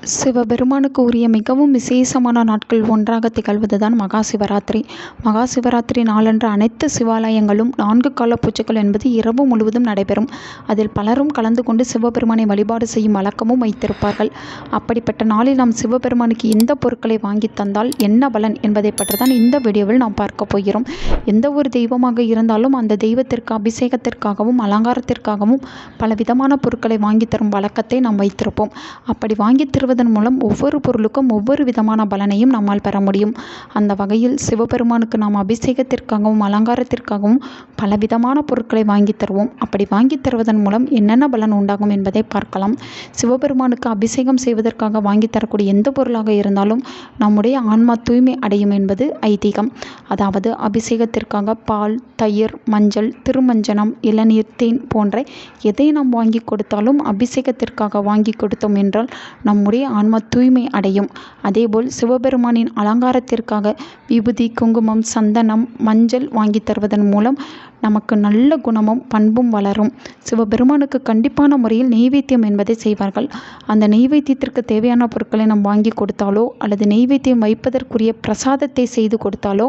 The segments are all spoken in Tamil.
சிவபெருமானுக்கு உரிய மிகவும் விசேஷமான நாட்கள் ஒன்றாக திகழ்வதுதான் மகா சிவராத்திரி. மகா சிவராத்திரி நாளன்று அனைத்து சிவாலயங்களும் 4 கால பூஜைகள் என்பது இரவு முழுவதும் நடைபெறும். அதில் பலரும் கலந்து கொண்டு சிவபெருமானை வழிபாடு செய்யும் வழக்கமும் வைத்திருப்பார்கள். அப்படிப்பட்ட நாளில் நாம் சிவபெருமானுக்கு எந்த பொருட்களை வாங்கி தந்தால் என்ன பலன் என்பதை பற்றி தான் இந்த வீடியோவில் நாம் பார்க்க போகிறோம். எந்த ஒரு தெய்வமாக இருந்தாலும் அந்த தெய்வத்திற்கு அபிஷேகத்திற்காகவும் அலங்காரத்திற்காகவும் பலவிதமான பொருட்களை வாங்கி தரும் வழக்கத்தை நாம் வைத்திருப்போம். அப்படி வாங்கி தருவதன் மூலம் ஒவ்வொரு பொருளுக்கும் ஒவ்வொரு விதமான பலனையும் நம்மால் பெற முடியும். அந்த வகையில் சிவபெருமானுக்கு நாம் அபிஷேகத்திற்காகவும் அலங்காரத்திற்காகவும் பலவிதமான பொருட்களை வாங்கி தருவோம். அப்படி வாங்கி தருவதன் மூலம் என்னென்ன பலன் உண்டாகும் என்பதை பார்க்கலாம். சிவபெருமானுக்கு அபிஷேகம் செய்வதற்காக வாங்கி தரக்கூடிய எந்த பொருளாக இருந்தாலும் நம்முடைய ஆன்மா தூய்மை அடையும் என்பது ஐதீகம். அதாவது அபிஷேகத்திற்காக பால், தயிர், மஞ்சள், திருமஞ்சனம், இளநீர், தேன் போன்ற எதை நாம் வாங்கி கொடுத்தாலும் அபிஷேகத்திற்காக வாங்கி கொடுத்தோம் என்றால் நம்முடைய ஆன்மா தூய்மை அடையும். அதேபோல் சிவபெருமானின் அலங்காரத்திற்காக விபூதி, குங்குமம், சந்தனம், மஞ்சள் வாங்கி தருவதன் மூலம் நமக்கு நல்ல குணமும் பண்பும் வளரும். சிவபெருமானுக்கு கண்டிப்பான முறையில் நெய்வேத்தியம் என்பதை செய்வார்கள். அந்த நெய்வேத்தியத்திற்கு தேவையான பொருட்களை நாம் வாங்கி கொடுத்தாலோ அல்லது நெய்வேத்தியம் வைப்பதற்குரிய பிரசாதத்தை செய்து கொடுத்தாலோ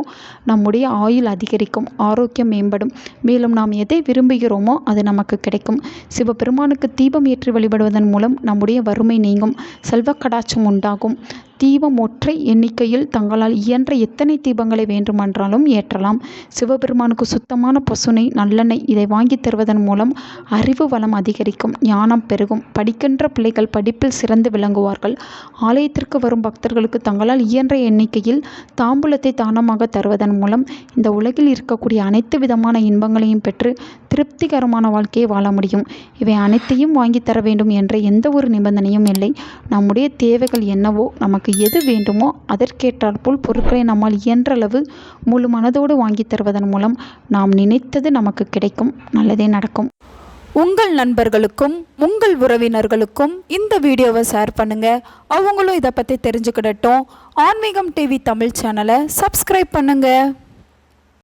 நம்முடைய ஆயுள் அதிகரிக்கும், ஆரோக்கியம் மேம்படும். மேலும் நாம் எதை விரும்புகிறோமோ அது நமக்கு கிடைக்கும். சிவபெருமானுக்கு தீபம் ஏற்றி வழிபடுவதன் மூலம் நம்முடைய வறுமை நீங்கும், செல்வ கடாட்சம் உண்டாகும். தீபம் ஒற்றை எண்ணிக்கையில் தங்களால் இயன்ற எத்தனை தீபங்களை வேண்டுமென்றாலும் ஏற்றலாம். சிவபெருமானுக்கு சுத்தமான பசுனை, நல்லெண்ணெய் இதை வாங்கி தருவதன் மூலம் அறிவு வளம் அதிகரிக்கும், ஞானம் பெருகும். படிக்கின்ற பிள்ளைகள் படிப்பில் சிறந்து விளங்குவார்கள். ஆலயத்திற்கு வரும் பக்தர்களுக்கு தங்களால் இயன்ற எண்ணிக்கையில் தாம்பூலத்தை தானமாக தருவதன் மூலம் இந்த உலகில் இருக்கக்கூடிய அனைத்து விதமான இன்பங்களையும் பெற்று திருப்திகரமான வாழ்க்கையை வாழ முடியும். இவை அனைத்தையும் வாங்கி தர வேண்டும் என்ற எந்த ஒரு நிபந்தனையும் இல்லை. நம்முடைய தேவைகள் என்னவோ, நமக்கு எது வேண்டுமோ அதற்கேற்றாற்போல் பொருட்களை நம்மால் இயன்றளவு முழு மனதோடு வாங்கி தருவதன் மூலம் நாம் நினைத்தது நமக்கு கிடைக்கும், நல்லதே நடக்கும். உங்கள் நண்பர்களுக்கும் உங்கள் உறவினர்களுக்கும் இந்த வீடியோவை ஷேர் பண்ணுங்கள். அவங்களும் இதை பற்றி தெரிஞ்சுக்கிடட்டும். ஆன்மீகம் டிவி தமிழ் சேனலை சப்ஸ்கிரைப் பண்ணுங்கள்.